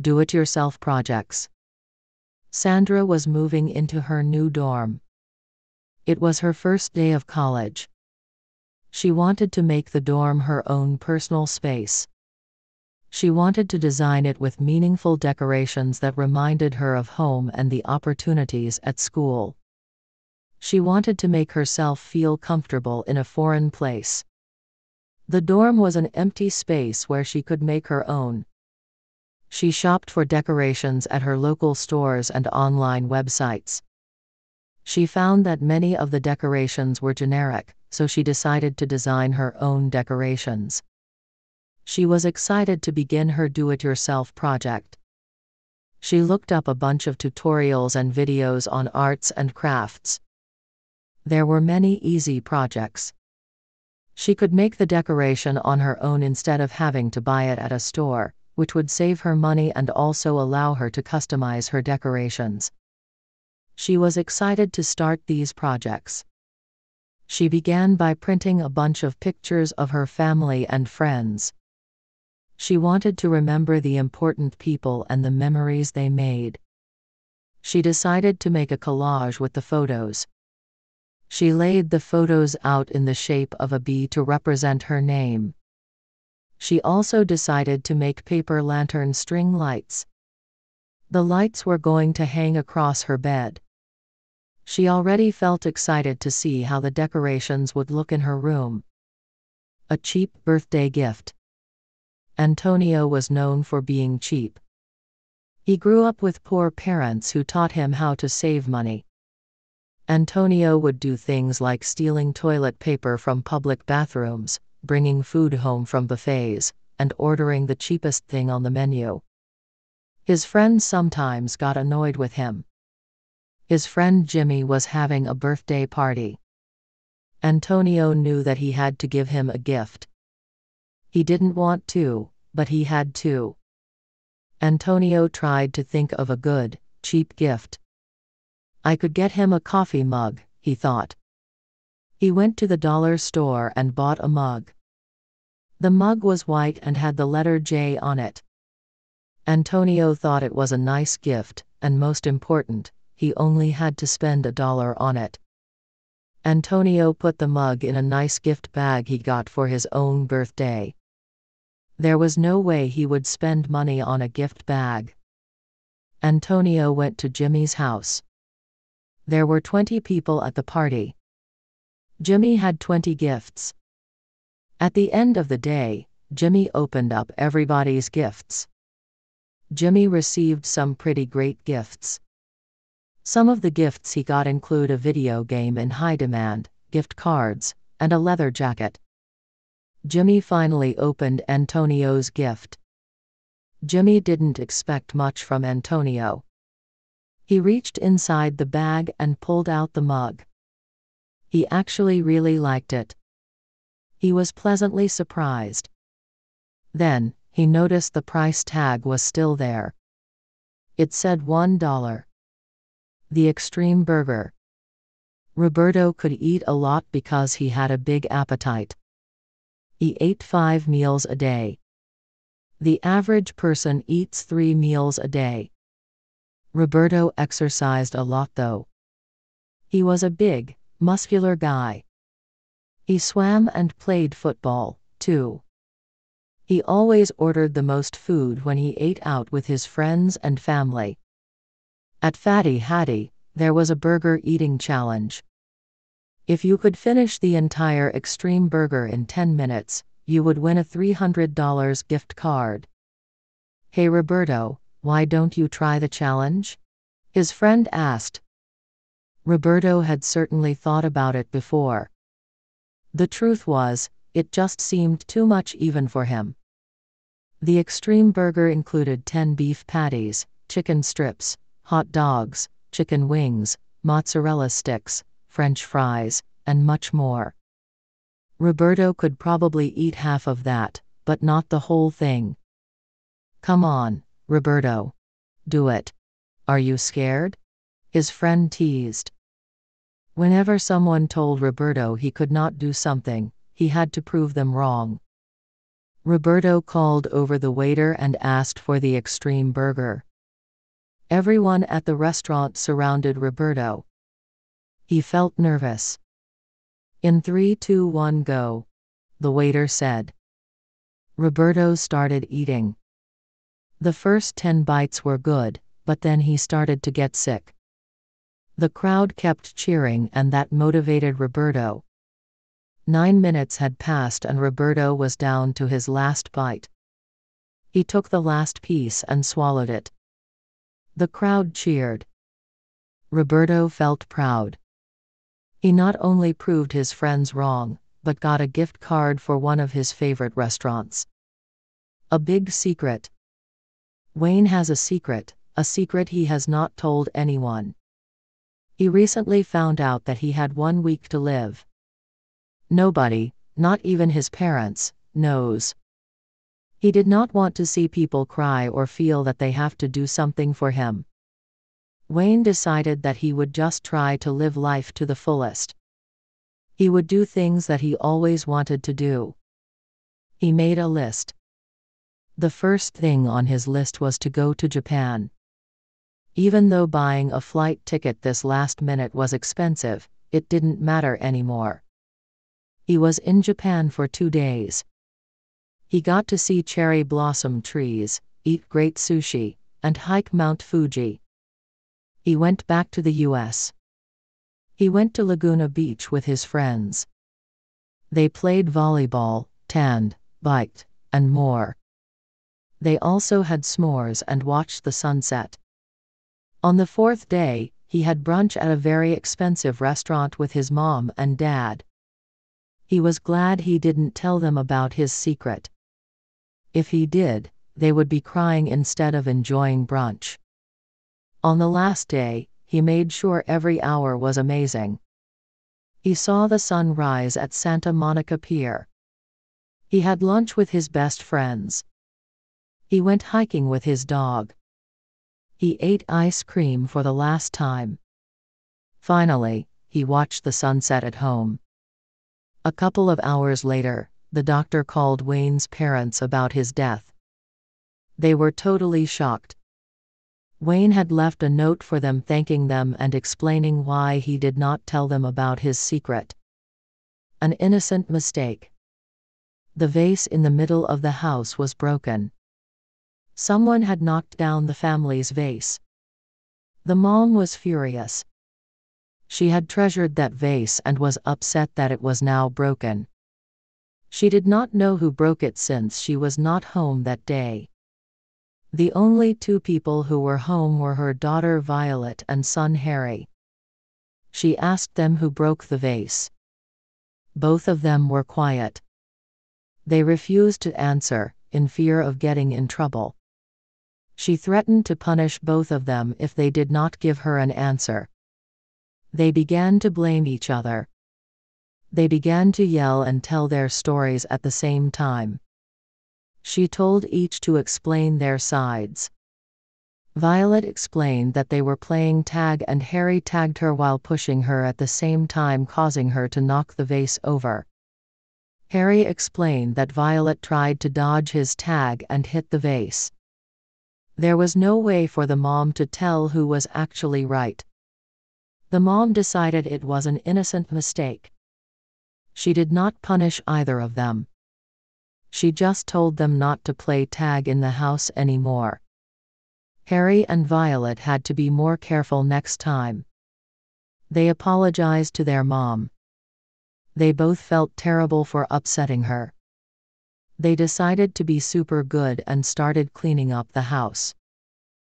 Do-it-yourself projects. Sandra was moving into her new dorm. It was her first day of college. She wanted to make the dorm her own personal space. She wanted to design it with meaningful decorations that reminded her of home and the opportunities at school. She wanted to make herself feel comfortable in a foreign place. The dorm was an empty space where she could make her own. She shopped for decorations at her local stores and online websites. She found that many of the decorations were generic, so she decided to design her own decorations. She was excited to begin her do-it-yourself project. She looked up a bunch of tutorials and videos on arts and crafts. There were many easy projects. She could make the decoration on her own instead of having to buy it at a store, which would save her money and also allow her to customize her decorations. She was excited to start these projects. She began by printing a bunch of pictures of her family and friends. She wanted to remember the important people and the memories they made. She decided to make a collage with the photos. She laid the photos out in the shape of a bee to represent her name. She also decided to make paper lantern string lights. The lights were going to hang across her bed. She already felt excited to see how the decorations would look in her room. A cheap birthday gift. Antonio was known for being cheap. He grew up with poor parents who taught him how to save money. Antonio would do things like stealing toilet paper from public bathrooms, bringing food home from buffets, and ordering the cheapest thing on the menu. His friends sometimes got annoyed with him. His friend Jimmy was having a birthday party. Antonio knew that he had to give him a gift. He didn't want to, but he had to. Antonio tried to think of a good, cheap gift. I could get him a coffee mug, he thought. He went to the dollar store and bought a mug. The mug was white and had the letter J on it. Antonio thought it was a nice gift, and most important, he only had to spend $1 on it. Antonio put the mug in a nice gift bag he got for his own birthday. There was no way he would spend money on a gift bag. Antonio went to Jimmy's house. There were 20 people at the party. Jimmy had 20 gifts. At the end of the day, Jimmy opened up everybody's gifts. Jimmy received some pretty great gifts. Some of the gifts he got include a video game in high demand, gift cards, and a leather jacket. Jimmy finally opened Antonio's gift. Jimmy didn't expect much from Antonio. He reached inside the bag and pulled out the mug. He actually really liked it. He was pleasantly surprised. Then, he noticed the price tag was still there. It said $1. The Extreme Burger. Roberto could eat a lot because he had a big appetite. He ate 5 meals a day. The average person eats 3 meals a day. Roberto exercised a lot though. He was a big, muscular guy. He swam and played football, too. He always ordered the most food when he ate out with his friends and family. At Fatty Hattie, there was a burger eating challenge. If you could finish the entire Extreme Burger in 10 minutes, you would win a $300 gift card. Hey Roberto, why don't you try the challenge? His friend asked. Roberto had certainly thought about it before. The truth was, it just seemed too much even for him. The Extreme Burger included 10 beef patties, chicken strips, hot dogs, chicken wings, mozzarella sticks, French fries, and much more. Roberto could probably eat half of that, but not the whole thing. Come on, Roberto. Do it. Are you scared? His friend teased. Whenever someone told Roberto he could not do something, he had to prove them wrong. Roberto called over the waiter and asked for the extreme burger. Everyone at the restaurant surrounded Roberto. He felt nervous. "In 3, 2, 1, go," the waiter said. Roberto started eating. The first 10 bites were good, but then he started to get sick. The crowd kept cheering and that motivated Roberto. 9 minutes had passed and Roberto was down to his last bite. He took the last piece and swallowed it. The crowd cheered. Roberto felt proud. He not only proved his friends wrong, but got a gift card for one of his favorite restaurants. A big secret. Wayne has a secret he has not told anyone. He recently found out that he had 1 week to live. Nobody, not even his parents, knows. He did not want to see people cry or feel that they have to do something for him. Wayne decided that he would just try to live life to the fullest. He would do things that he always wanted to do. He made a list. The first thing on his list was to go to Japan. Even though buying a flight ticket this last minute was expensive, it didn't matter anymore. He was in Japan for 2 days. He got to see cherry blossom trees, eat great sushi, and hike Mount Fuji. He went back to the US. He went to Laguna Beach with his friends. They played volleyball, tanned, biked, and more. They also had s'mores and watched the sunset. On the 4th day, he had brunch at a very expensive restaurant with his mom and dad. He was glad he didn't tell them about his secret. If he did, they would be crying instead of enjoying brunch. On the last day, he made sure every hour was amazing. He saw the sun rise at Santa Monica Pier. He had lunch with his best friends. He went hiking with his dog. He ate ice cream for the last time. Finally, he watched the sunset at home. A couple of hours later, the doctor called Wayne's parents about his death. They were totally shocked. Wayne had left a note for them thanking them and explaining why he did not tell them about his secret. An innocent mistake. The vase in the middle of the house was broken. Someone had knocked down the family's vase. The mom was furious. She had treasured that vase and was upset that it was now broken. She did not know who broke it since she was not home that day. The only 2 people who were home were her daughter Violet and son Harry. She asked them who broke the vase. Both of them were quiet. They refused to answer, in fear of getting in trouble. She threatened to punish both of them if they did not give her an answer. They began to blame each other. They began to yell and tell their stories at the same time. She told each to explain their sides. Violet explained that they were playing tag and Harry tagged her while pushing her at the same time, causing her to knock the vase over. Harry explained that Violet tried to dodge his tag and hit the vase. There was no way for the mom to tell who was actually right. The mom decided it was an innocent mistake. She did not punish either of them. She just told them not to play tag in the house anymore. Harry and Violet had to be more careful next time. They apologized to their mom. They both felt terrible for upsetting her. They decided to be super good and started cleaning up the house.